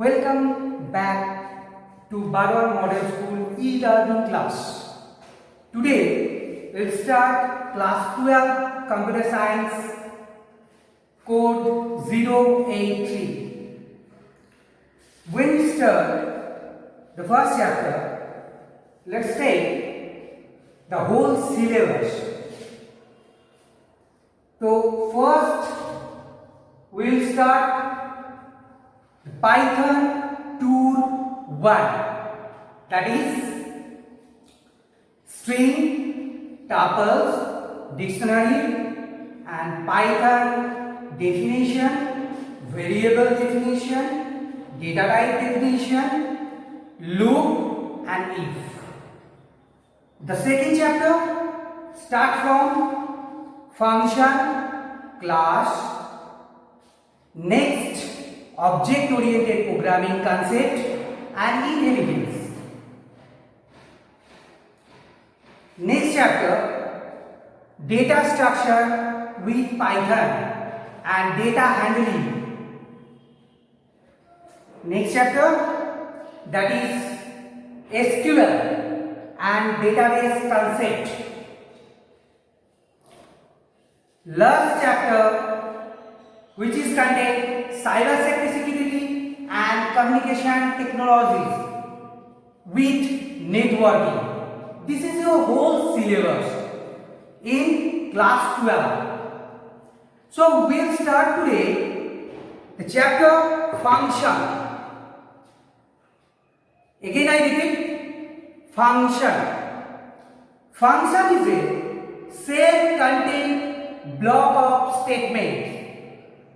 Welcome back to Barwar Model School e-learning class. Today we'll start class 12 Computer Science code 083. When we start the first chapter, let's take the whole syllabus. So first we'll start Python Tour 1, that is string, tuples, dictionary and Python definition, variable definition, data type definition, loop and if. The second chapter start from function, class, next object oriented programming concept and inheritance. Next chapter data structure with Python and data handling. Next chapter that is SQL and database concept. Last chapter which is contained cyber security and communication technologies with networking. This is your whole syllabus in class 12. So we'll start today the chapter function. Again I repeat, function. Function is a self-contained block of statements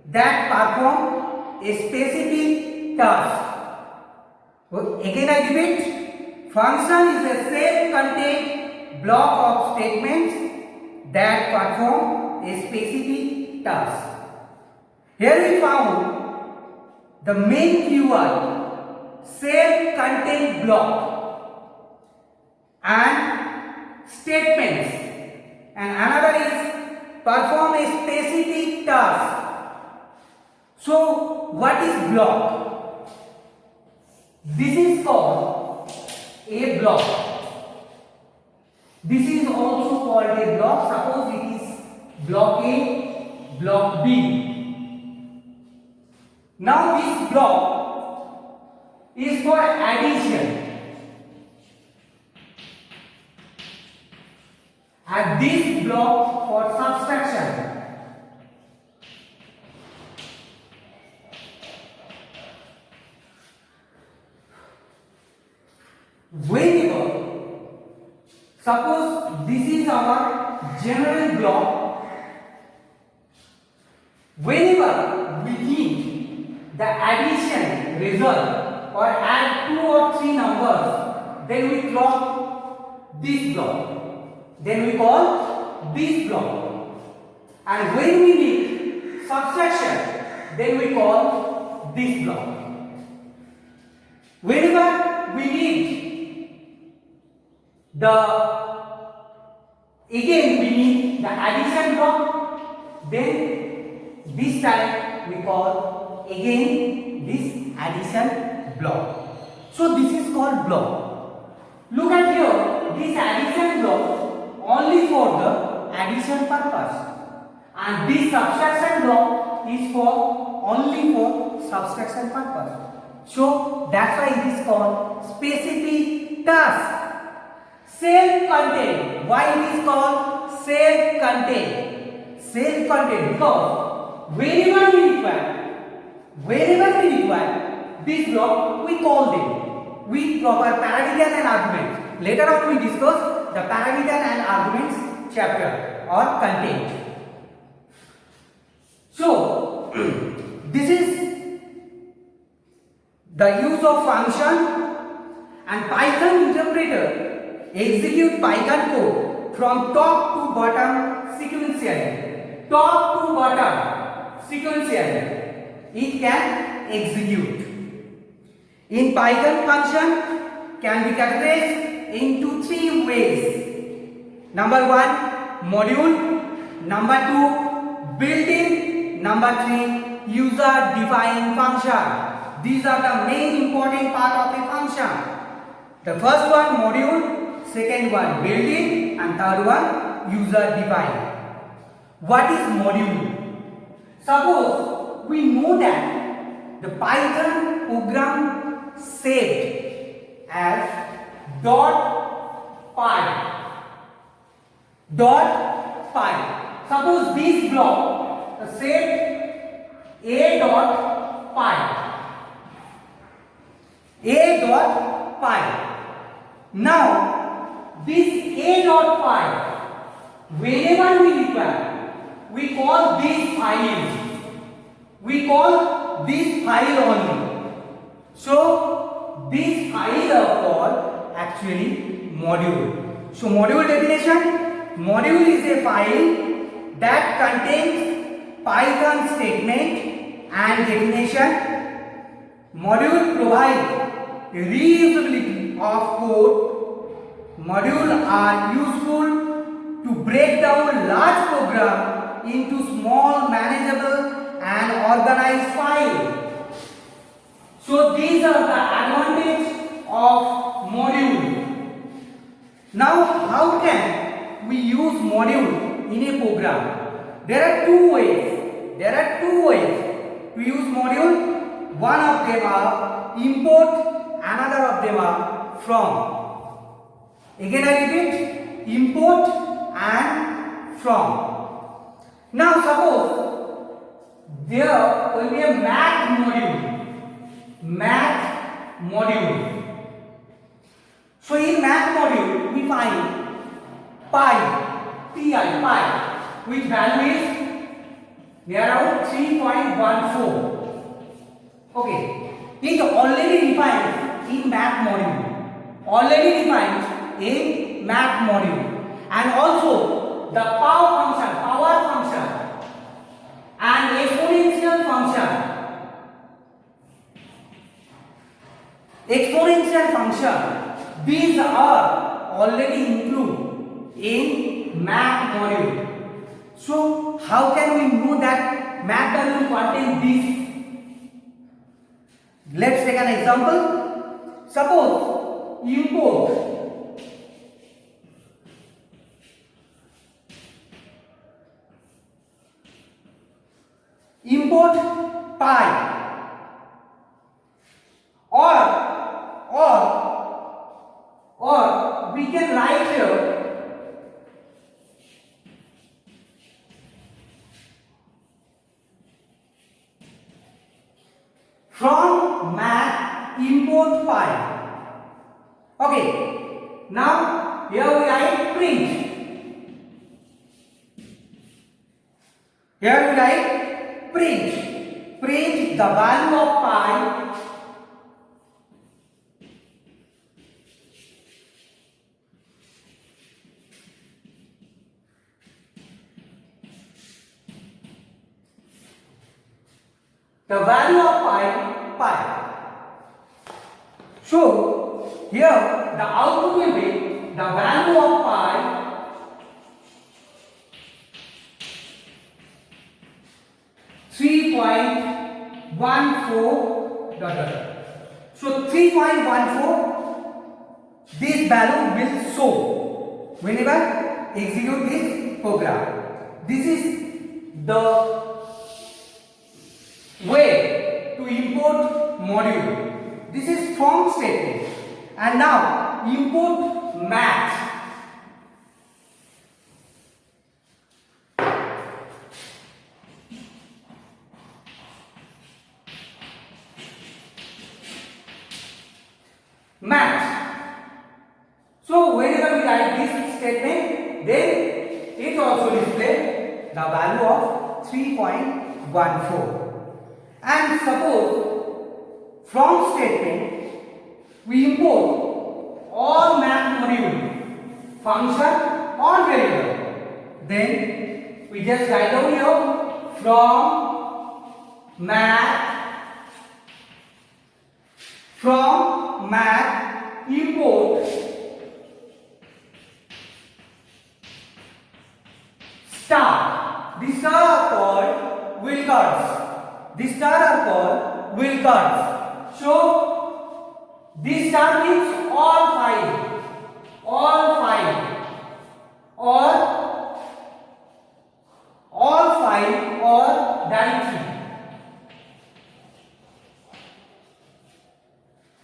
that perform a specific task. Again I repeat, function is a self-contained block of statements that perform a specific task. Here we found the main keyword self-contained block and statements, and another is perform a specific task. So what is block? This is called a block. This is also called a block. Suppose it is block A, block B. Now this block is for addition and this block for subtraction. Whenever, suppose this is our general block, whenever we need the addition result or add 2 or 3 numbers, then we clock this block, then we call this block, and when we need subtraction, then we call this block. Whenever we need again we need the addition block, then this time we call again this addition block. So this is called block. Look at here, this addition block only for the addition purpose and this subtraction block is for only for subtraction purpose. So that's why it is called specific task. Self-contained. Why it is called self-contained? Self-contained because wherever we require this block, we call them with proper parameter and arguments. Later on we discuss the parameter and arguments chapter or content. So this is the use of function, and Python interpreter execute Python code from top to bottom sequentially. Top to bottom sequentially it can execute. In Python, function can be categorized into 3 ways. Number 1, module. Number 2, built-in. Number 3, user defined function. These are the main important part of a function. The first one module, second one built-in, and third one user-defined. What is module? Suppose we know that the Python program saved as .py. Suppose this block saved a.py. Now this a.py, whenever we require, we call this file. We call this file only. So this file are called actually module. So module definition. Module is a file that contains Python statement and definition. Module provides reusability of code. Modules are useful to break down large programs into small, manageable and organized files. So these are the advantages of module. Now how can we use module in a program? There are two ways. To use module. One of them are import, another of them are from. Again I repeat, import and from. Now suppose there will be a math module. So in math module we find pi, which value is around 3.14. Okay, it already defined in math module. And also the power function and exponential function, these are already included in math module. So how can we know that math module contains this? Let's take an example. Suppose import pi, or we can write here from math import pi. Okay, now here we write print. Print the value of pi pi. So here the output will be the value of pi .14 So 3.14, this value will show whenever execute this program. This is the way to import module. This is from statement. And now import math. So whenever we write this statement, then it also displays the value of 3.14. And suppose from statement we import all math module, function or variable, then we just write down here from math import star. These are called wildcards. So this term means all five or directly.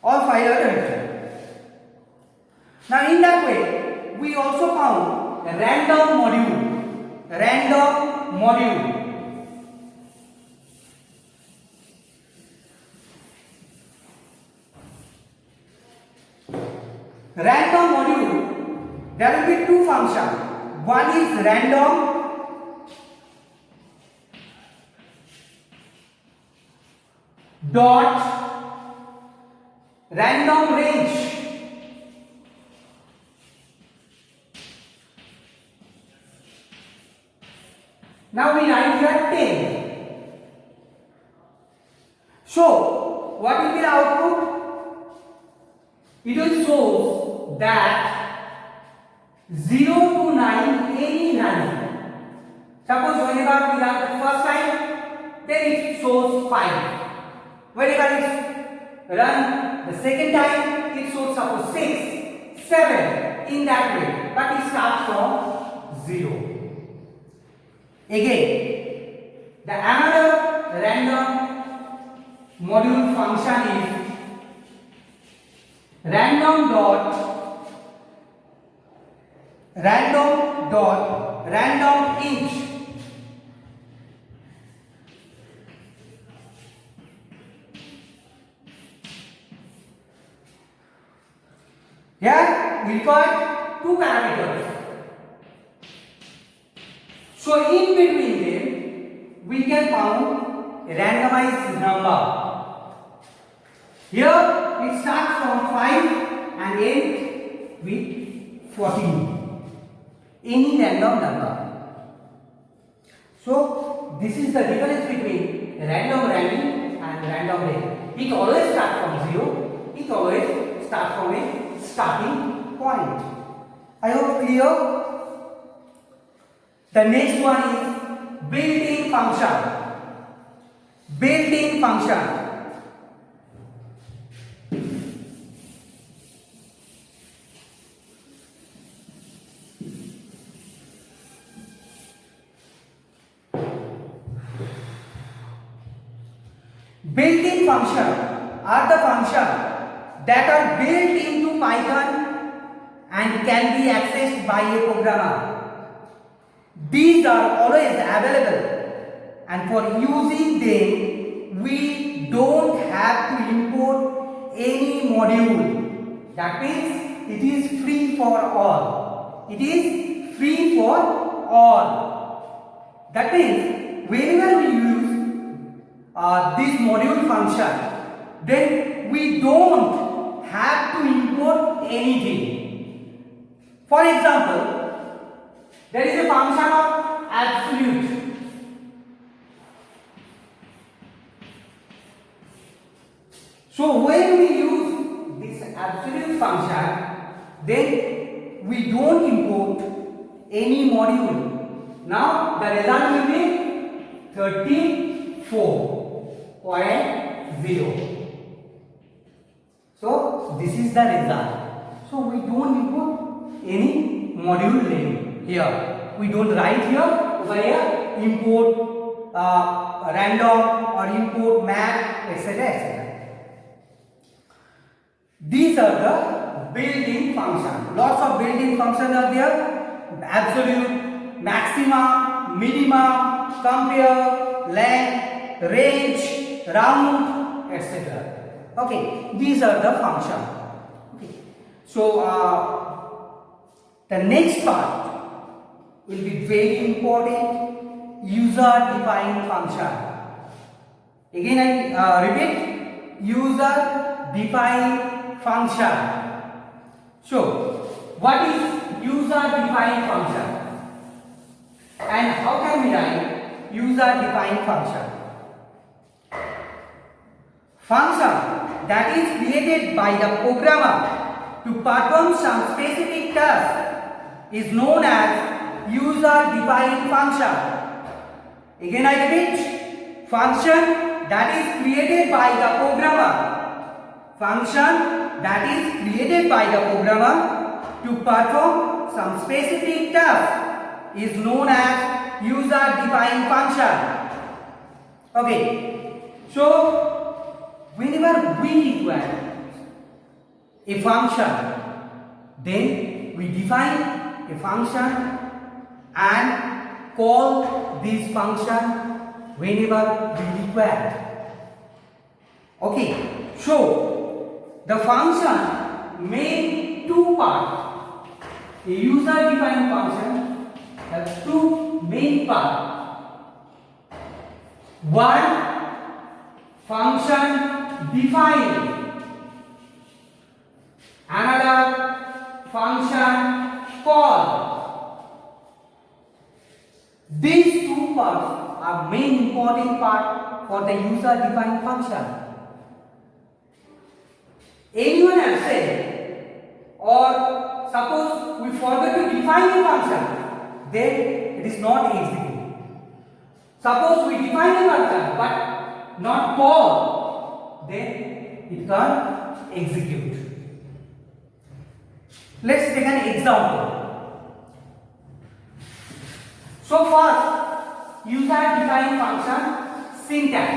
All five are directly. Now in that way, we also found a random module. Random module. Random module, there will be two functions. One is random dot random range. Now we write here 10. So what will be the output? It will show that 0 to 9 any value. Suppose whenever we run the first time, then it shows 5. Whenever it's run the second time, it shows suppose 6, 7 in that way. But it starts from 0. Again, the another random module function is random dot random inch. Here we require two parameters. So in between them we can found a randomized number. Here it starts from 5 and ends with 14. Any random number. So this is the difference between random random and random range. It always starts from 0. It always starts from a starting point. I hope clear. The next one is built-in function. Built-in function. Built-in function are the functions that are built into Python and can be accessed by a programmer. These are always available, and for using them we don't have to import any module. That means it is free for all. It is free for all. That means whenever we use this module function, then we don't have to import anything. For example, there is a function of absolute. So when we use this absolute function, then we don't import any module. Now the result will be 34.0. So this is the result. So we don't import any module name. Here we don't write here, over here import random or import map, etc., etc. These are the built-in functions. Lots of built-in functions are there: absolute, maximum, minimum, compare, length, range, round, etc. Okay, these are the functions. Okay. So the next part will be very important: user-defined function. Again I repeat, user-defined function. So what is user-defined function and how can we write user-defined function? Function that is created by the programmer to perform some specific task is known as user-defined function. Again I repeat, function that is created by the programmer function that is created by the programmer to perform some specific task is known as user defined function. Okay, so whenever we require a function, then we define a function and call this function whenever we require. Okay, so the function main two parts. A user defined function has two main parts. One, function defined. Another, function called. These two parts are main important part for the user defined function. Anyone else said, or suppose we forget to define a function, then it is not executed. Suppose we define a function but not call, then it can't execute. Let's take an example. So first, user defined function syntax.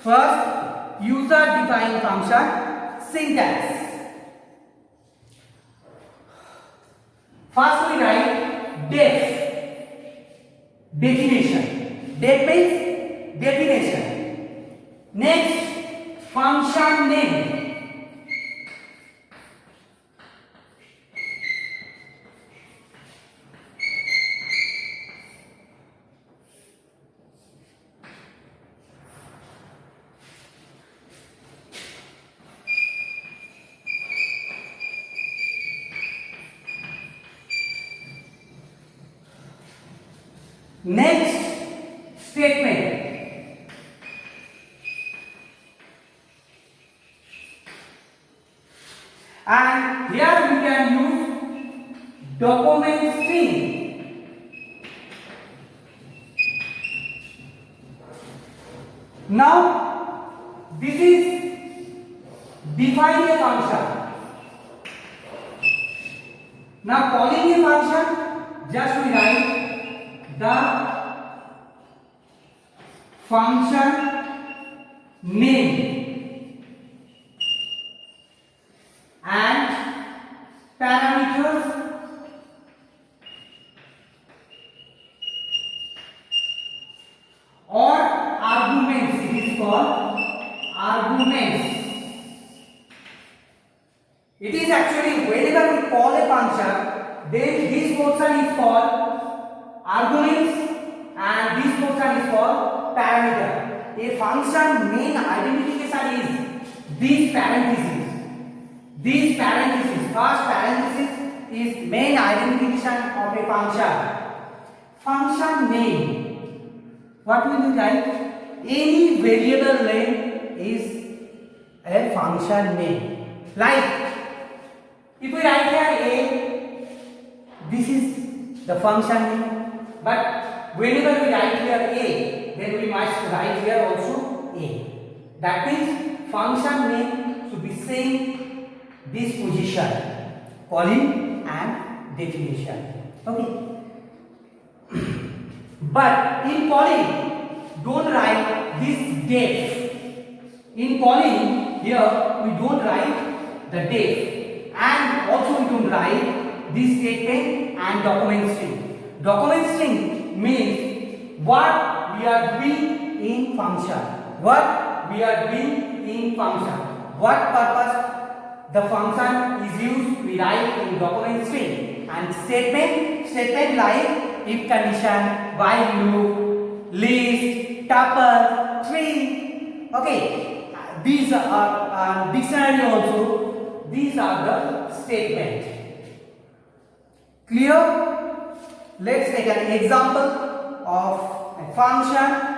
First, user defined function syntax. First we write def, definition. Def means definition. Next, function name. Next, statement. And here we can use document string. Now, this is define a function. Now, calling a function, just we write the function name and parameters or arguments. It is called arguments. It is actually whenever we call a function, then this portion is called arguments and this portion is called parameter. A function main identification is these parentheses. These parentheses, first parenthesis is main identification of a function. Function name. What will you write? Any variable name is a function name. Like if we write here a, this is the function name. But whenever we write here a, then we must write here also a. That means function name should be same this position, calling and definition. Okay. But in calling, don't write this def. In calling here we don't write the def, and also we don't write this statement and document string. Document string means what we are doing in function. What we are doing in function. What purpose the function is used, we write in document string. And statement like if condition, while loop, list, tuple, string. Okay, these are dictionary also. These are the statements. Clear? Let's take an example of a function.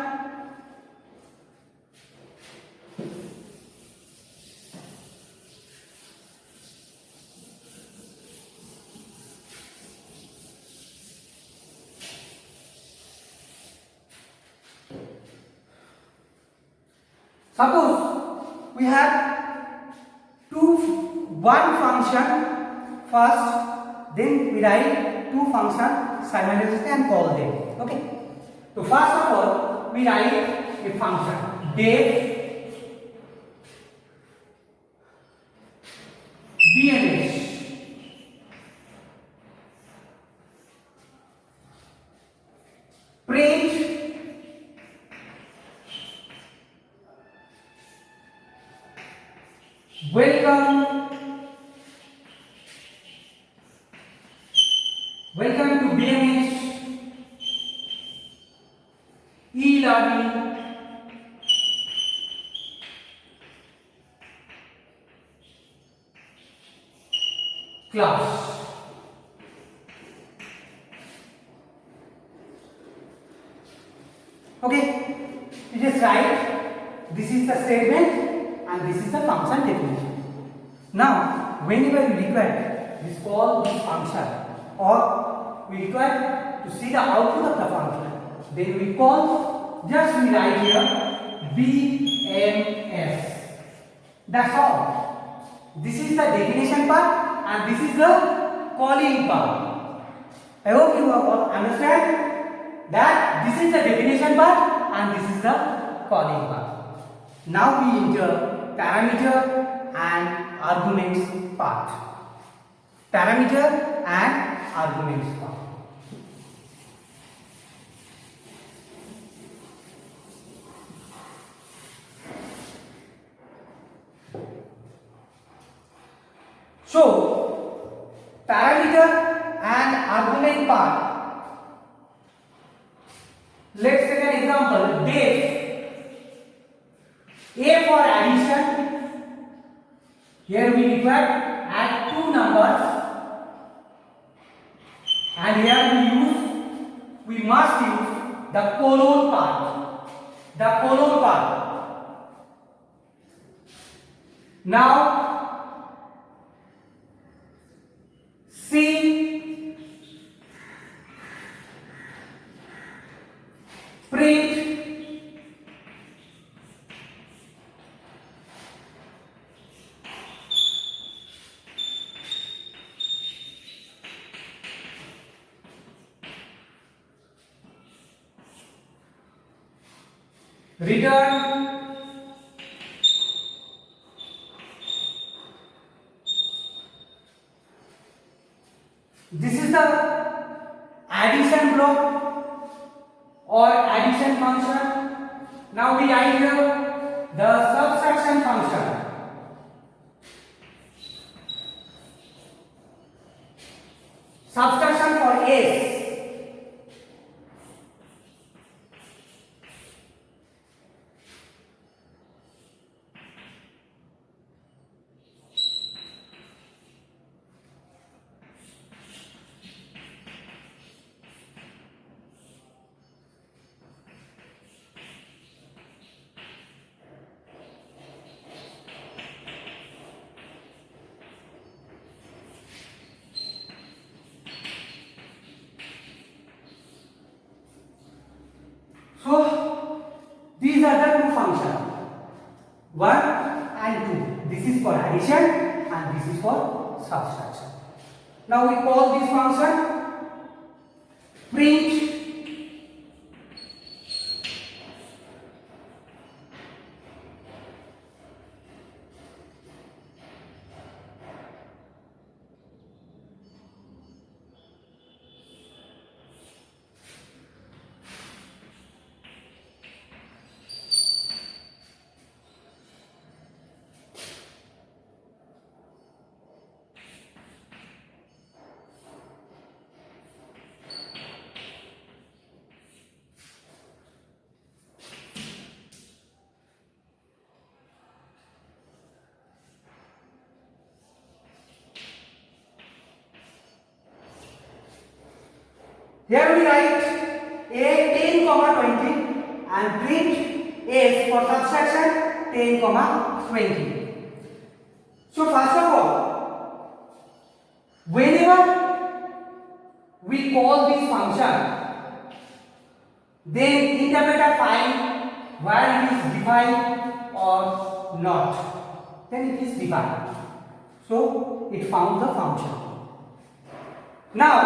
Suppose we have one function first, then we write two functions simultaneously and call them. Okay. So first of all, we write a function def BMS. Print welcome to BMS e-learning class. Okay, you just write this is the statement and this is the function definition. Now, whenever you require this call this function or we require to see the output of the function, then we call, just we write here BMS. That's all. This is the definition part and this is the calling part. I hope you all understand that this is the definition part and this is the calling part. Now we enter parameter and arguments part. Parameter and arguments part. So, parameter and argument part. Let's take an example. Def A for addition. Here we require add two numbers, and here we must use the colon part. The colon part. Now C print return this is the addition block or addition function. Now we write here the subtraction function. Subtraction for S. So these are the two functions, 1 and 2. This is for addition and this is for subtraction. Now we call this function print here we write A 10, 20 and print S for subtraction 10, 20. So first of all, whenever we call this function, then interpreter find where it is defined or not. Then it is defined. So it found the function. Now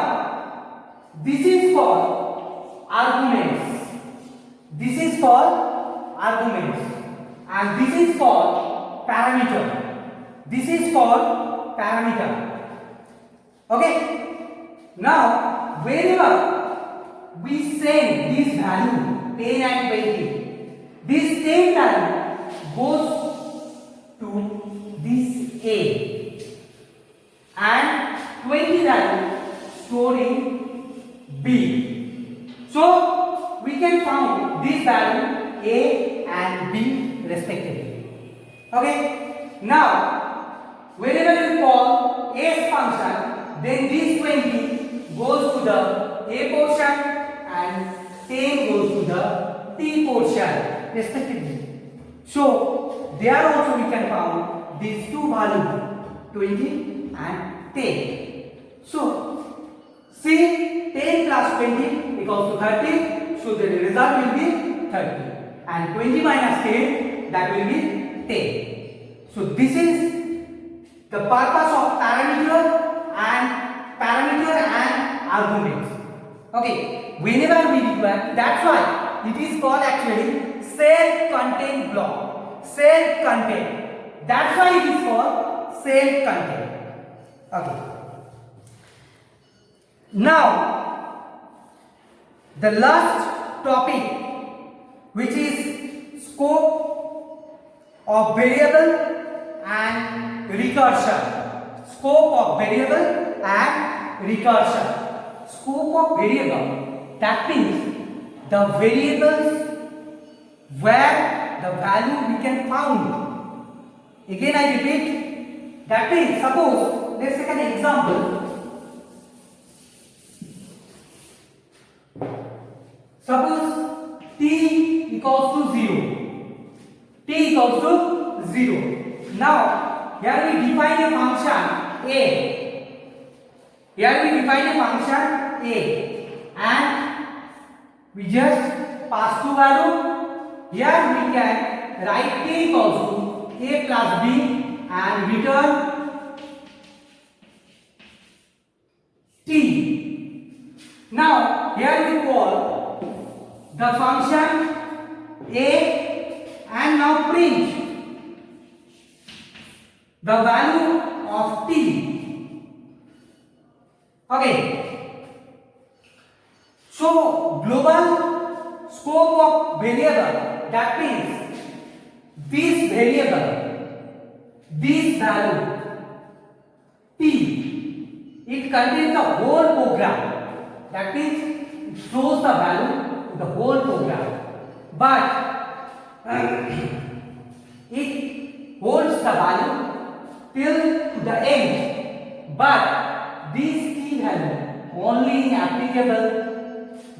this is called arguments. This is called arguments, and this is called parameter. This is called parameter. Okay. Now whenever we send this value 10 and 20, this 10 value goes to this A and 20 value stored in B. So we can find this value A and B respectively. Okay. Now whenever you call A's function, then this 20 goes to the A portion and 10 goes to the T portion respectively. So there also we can find these two values 20 and 10. So see, 10 plus 20 equals to 30. So the result will be 30, and 20 minus 10, that will be 10. So this is the purpose of parameter and arguments. Okay, whenever we require, that's why it is called actually self-contained block. Self-contained. That's why it is called self-contained. Okay. Now the last topic, which is scope of variable and recursion. Scope of variable and recursion. Scope of variable, that means the variables where the value we can found. Again I repeat, that means suppose, let's take an example. Suppose t equals to 0. T equals to 0. Now here we define a function a. Here we define a function a, and we just pass to value. Here we can write t equals to a plus b and return t. Now here we call the function a and now print the value of t. Okay. So global scope of variable, that means this variable, this value t, it contains the whole program. That means it shows the value the whole program, but it holds the value till the end, but this key value only in applicable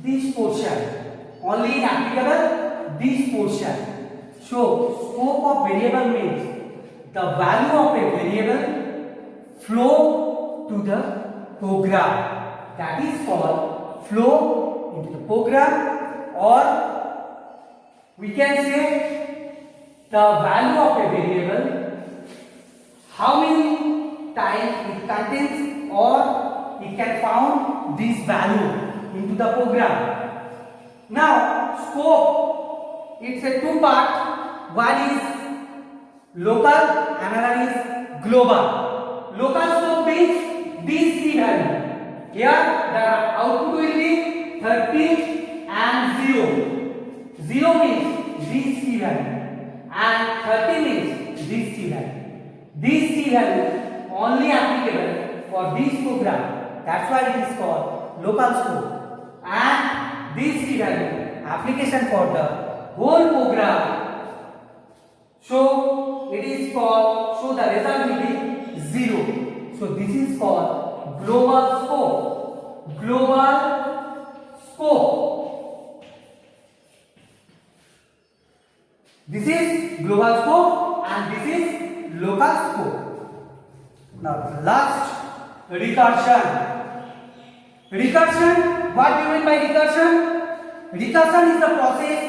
this portion, only in applicable this portion. So scope of variable means the value of a variable flow to the program, that is called flow into the program, or we can say the value of a variable, how many times it contains or it can found this value into the program. Now scope, it's a two part, one is local, another is global. Local scope means these three values. Here the output will be 30 and 0. 0 means this C value and 30 means this C value. This C value only applicable for this program. That's why it is called local scope. And this C value application for the whole program. So it is called, so the result will be 0. So this is called global scope. Global scope. This is global scope and this is local scope. Now the last, recursion. Recursion, what do you mean by recursion? Recursion is the process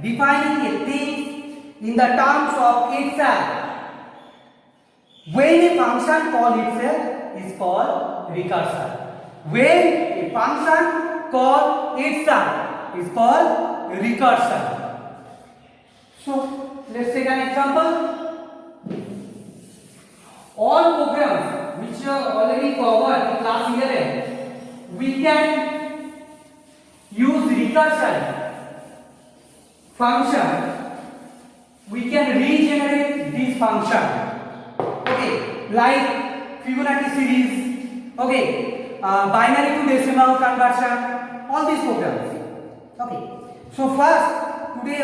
defining a thing in the terms of itself. When a any function call itself is called recursion. When a function call itself is called recursion. So let's take an example. All programs which are already covered in class 11, we can use recursion function. We can regenerate this function. Okay, like Fibonacci series. Okay, binary to decimal conversion. All these programs. Okay. So first today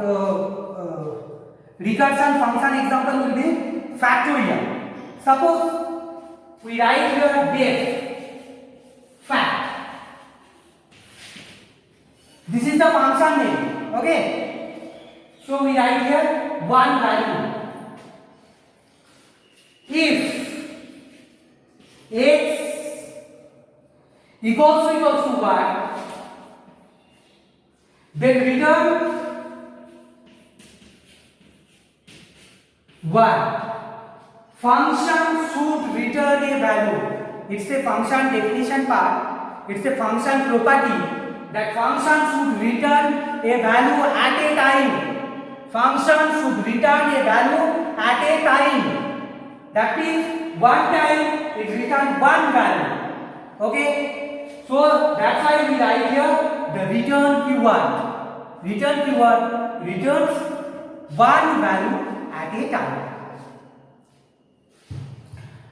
the recursion function example will be factorial. Suppose we write here def fact. This is the function name. Okay. So we write here one value. If x equals to y, then return 1. Function should return a value. It's a function definition part. It's a function property that function should return a value at a time. Function should return a value at a time. That means one time it returns one value. Okay. So that's why we write here the return keyword. Return keyword returns one value at a time.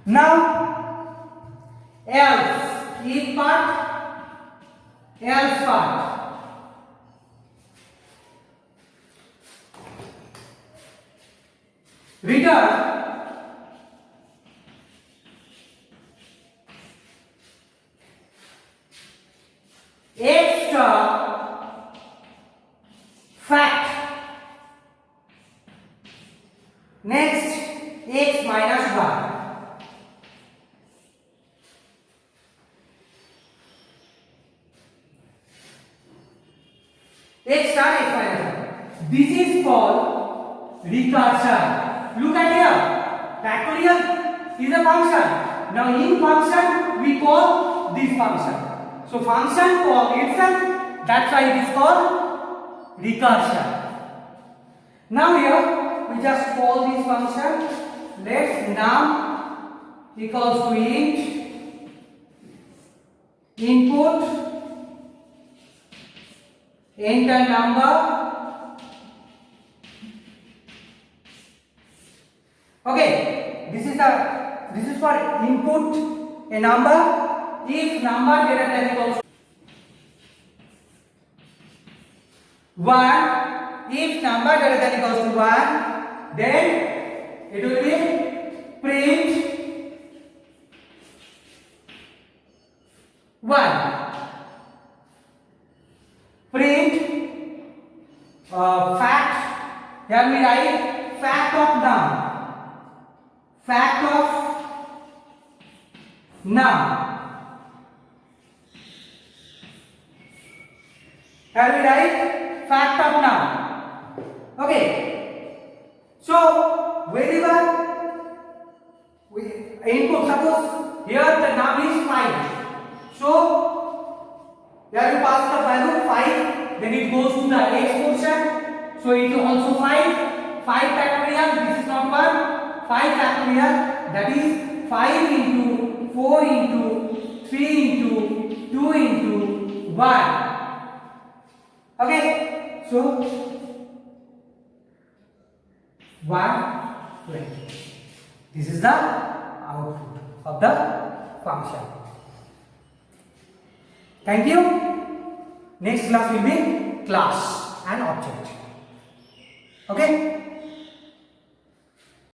Now, else, if part, else part. Return x star fact. Next, x minus y. X star x minus y. This is called recursion. Look at here. Factorial is a function. Now in function we call this function. So function call itself. That's why it is called recursion. Now here we just call this function. Let's num equals to int input. Enter number. Okay, this is for input a number. If number greater than equals to 1, if number greater than equals to 1, then it will be print 1. Print fact. Here we write fact of num. Fact of num. Here we write fact of num. Okay. So whenever we input, suppose here the num is 5. So here you pass the value 5, then it goes to the x portion. So it is also 5. 5 factorial, this is not 1. 5 factorial, that is 5 into 4 into 3 into 2 into 1. Okay, so 120. This is the output of the function. Thank you. Next class will be class and object. Okay.